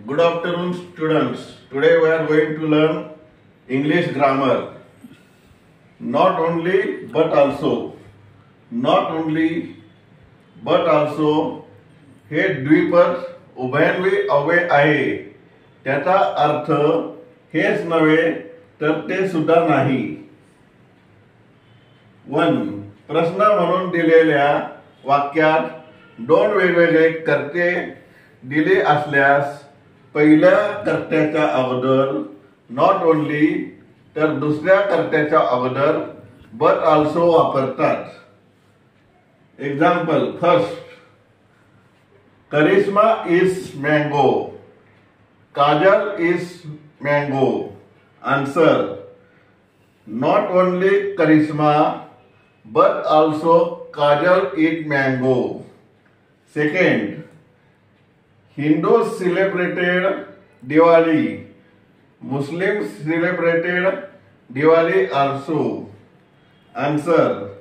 Good afternoon, students. Today we are going to learn English grammar. Not only but also. Not only but also हे द्विपद उभयान्वी अव्यय आहे. त्याचा अर्थ हेच नव्हे तर ते सुद्धा नाही. 1. प्रश्न म्हणून दिलेल्या वाक्यात दोन वेगवेगळे कर्ते दिले असल्यास पहिल्या कर्त्याच्या अगोदर नॉट ओनली तर दुसऱ्या कर्त्याच्या अगोदर बट आल्सो वापरतात. Example first, Karishma is mango. Kajal is mango. Answer, not only Karishma but also Kajal eat mango. Second, Hindus celebrated Diwali. Muslims celebrated Diwali also. Answer,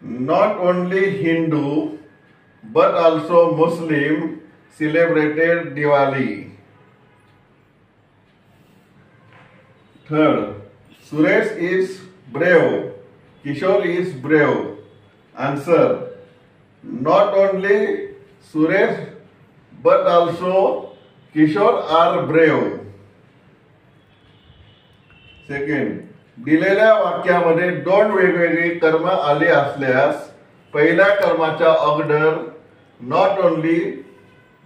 not only Hindu but also Muslim celebrated Diwali. Third, Suresh is brave. Kishore is brave. Answer, not only Suresh but also Kishore are brave. Second, दिलेल्या वाक्यामध्ये दोन वेगवेगळी कर्म आली असल्यास पहिल्या कर्माच्या अगोदर not only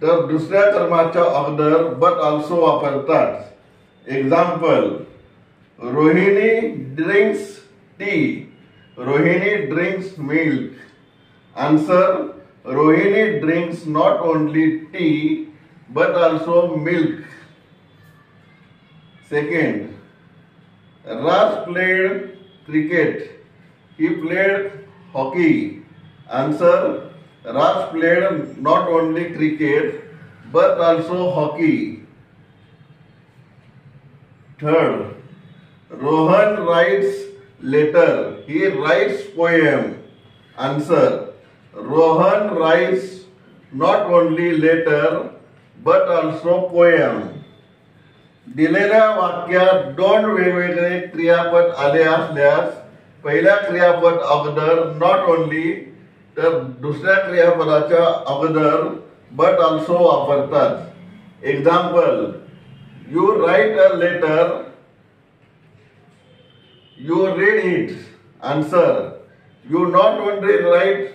तर दुसऱ्या कर्माच्या अगोदर बट आल्सो वापरतात. Example, Rohini drinks T. Rohini drinks milk. Answer, Rohini drinks not only tea but also milk. Second, Raj played cricket. He played hockey. Answer, Raj played not only cricket but also hockey. Third, Rohan writes letter. He writes poem. Answer, Rohan writes not only letter but also poem. दिलेल्या वाक्यात दोन वेगवेगळे क्रियापद आले असल्यास पहिल्या क्रियापद अगोदर नॉट ओनली तर दुसऱ्या क्रियापदाच्या अगोदर बट आल्सो वापरतात. Example, you write a letter. You read it. Answer, you not only write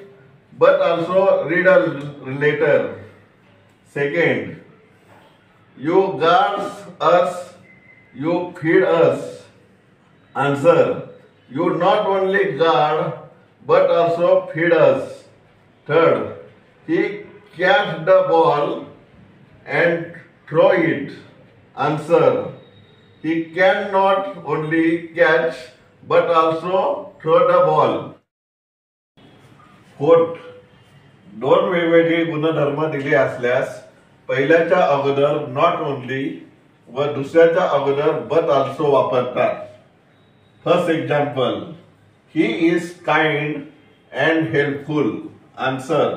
but also read a letter. Second, you guard us. You feed us. Answer, you not only guard but also feed us. Third, he catch the ball and throw it. Answer, he cannot only catch but also throw the ball. Fourth, दोन वेगवेगळे गुणधर्म दिले असल्यास पहिल्याच्या अगोदर not only व दुसऱ्याच्या अगोदर बट आल्सो वापरतात. First example, he is kind and helpful. Answer,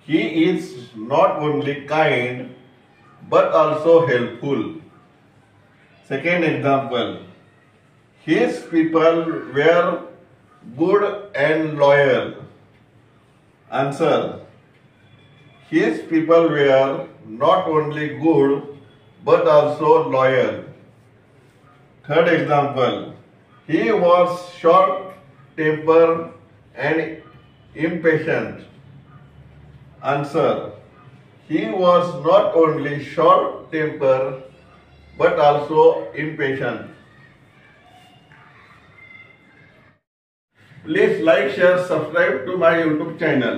he is not only kind but also helpful. Second example, his people were good and loyal. Answer, his people were not only good but also loyal. Third example, he was short-tempered and impatient. Answer, he was not only short-tempered but also impatient. Please like, share, subscribe to my YouTube channel.